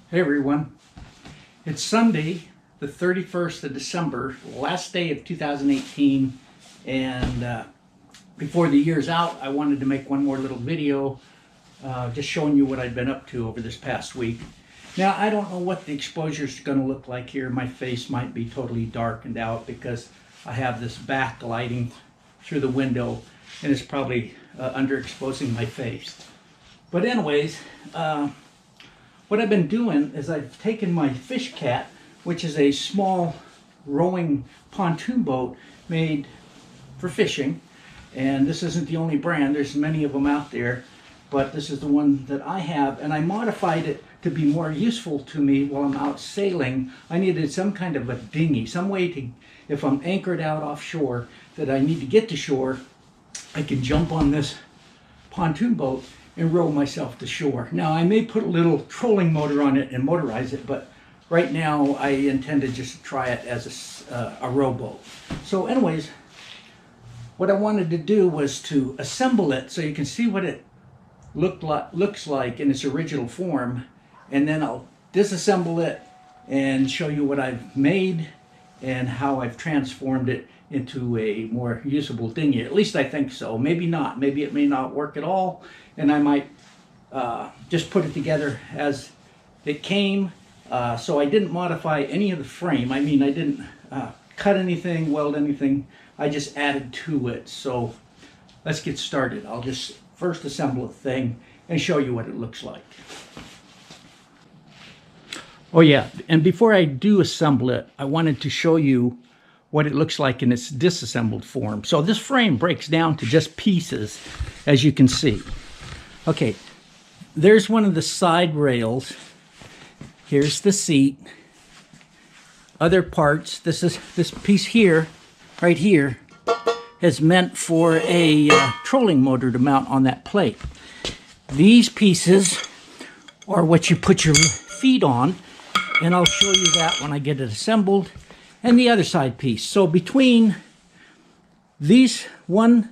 Hey everyone, it's Sunday, the 31st of December, last day of 2018, and before the year's out, I wanted to make one more little video just showing you what I've been up to over this past week. Now, I don't know what the exposure is going to look like here. My face might be totally darkened out because I have this backlighting through the window, and it's probably underexposing my face. But anyways, what I've been doing is I've taken my fishcat, which is a small rowing pontoon boat made for fishing, and this isn't the only brand, there's many of them out there, but this is the one that I have, and I modified it to be more useful to me while I'm out sailing. I needed some kind of a dinghy, some way to, if I'm anchored out offshore that I need to get to shore, I can jump on this pontoon boat and row myself to shore. Now, I may put a little trolling motor on it and motorize it, but right now I intend to just try it as a rowboat. So anyways, what I wanted to do was to assemble it so you can see what it looks like in its original form, and then I'll disassemble it and show you what I've made and how I've transformed it into a more usable dinghy. At least I think so. Maybe not. Maybe it may not work at all, and I might just put it together as it came. So I didn't modify any of the frame. I mean, I didn't cut anything, weld anything. I just added to it. So let's get started. I'll just first assemble the thing and show you what it looks like. Oh yeah, and before I do assemble it, I wanted to show you what it looks like in its disassembled form. So this frame breaks down to just pieces, as you can see. Okay, there's one of the side rails. Here's the seat. Other parts, this piece here, right here, is meant for a trolling motor to mount on that plate. These pieces are what you put your feet on, and I'll show you that when I get it assembled. And the other side piece. So between these 1,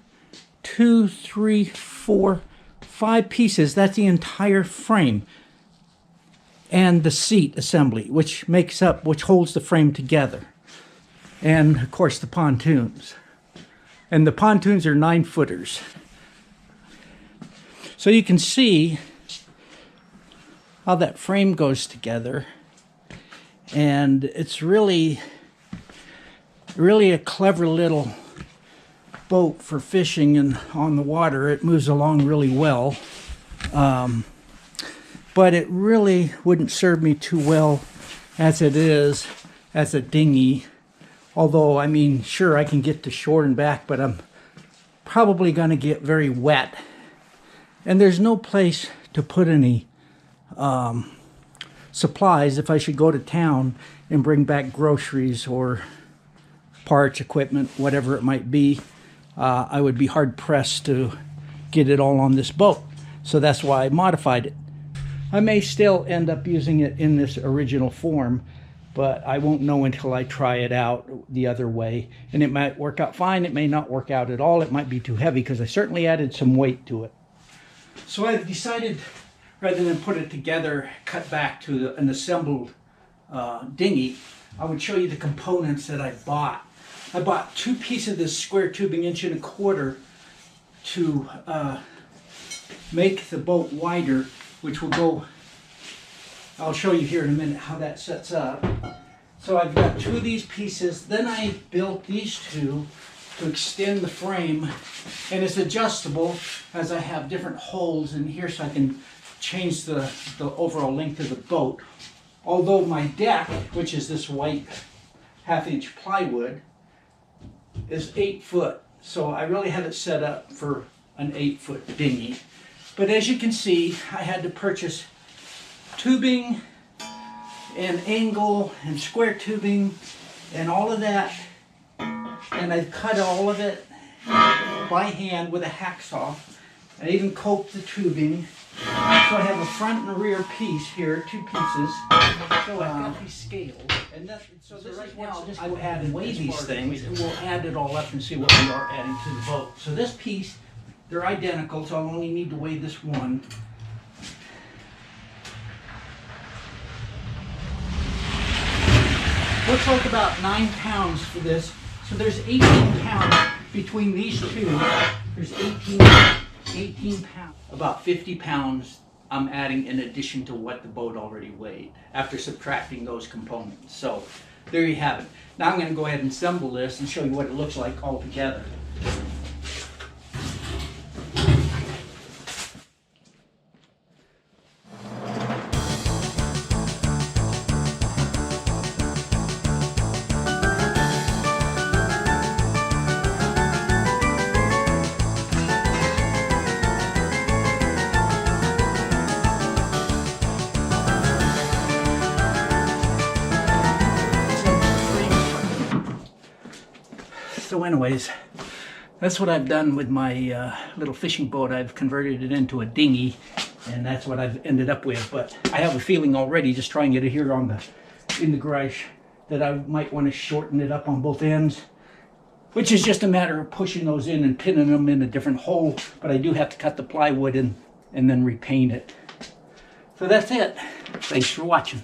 2, 3, 4, 5 pieces, that's the entire frame. And the seat assembly, which holds the frame together. And of course the pontoons. And the pontoons are 9-footers. So you can see how that frame goes together. And it's really a clever little boat for fishing and on the water. It moves along really well. But it really wouldn't serve me too well as it is as a dinghy. Although, I mean, sure, I can get to shore and back, but I'm probably going to get very wet. And there's no place to put any supplies if I should go to town and bring back groceries or parts, equipment, whatever it might be. I would be hard pressed to get it all on this boat. So that's why I modified it. I may still end up using it in this original form, but I won't know until I try it out the other way. And it might work out fine, it may not work out at all. It might be too heavy because I certainly added some weight to it. So I've decided, rather than put it together, cut back to an assembled dinghy, I would show you the components that I bought. I bought 2 pieces of this square tubing 1.25 inches to make the boat wider, which will go, I'll show you here in a minute how that sets up. So I've got 2 of these pieces. Then I built these 2 to extend the frame, and it's adjustable as I have different holes in here so I can change the overall length of the boat. Although my deck, which is this white 1/2-inch plywood, is 8 foot. So I really have it set up for an 8-foot dinghy. But as you can see, I had to purchase tubing and angle and square tubing and all of that. And I cut all of it by hand with a hacksaw. I even coped the tubing. So I have a front and a rear piece here, 2 pieces. So I've got these scales. And so right now, I'll just go ahead and weigh these things, and we'll add it all up and see what we are adding to the boat. So this piece, they're identical, so I'll only need to weigh this one. looks like about 9 pounds for this. So there's 18 pounds between these two. There's 18 pounds. About 50 pounds I'm adding in addition to what the boat already weighed after subtracting those components. So there you have it. Now I'm going to go ahead and assemble this and show you what it looks like all together. So anyways, that's what I've done with my little fishing boat. I've converted it into a dinghy, and that's what I've ended up with. But I have a feeling already, just trying it here in the garage, that I might want to shorten it up on both ends, which is just a matter of pushing those in and pinning them in a different hole. But I do have to cut the plywood and then repaint it. So that's it. Thanks for watching.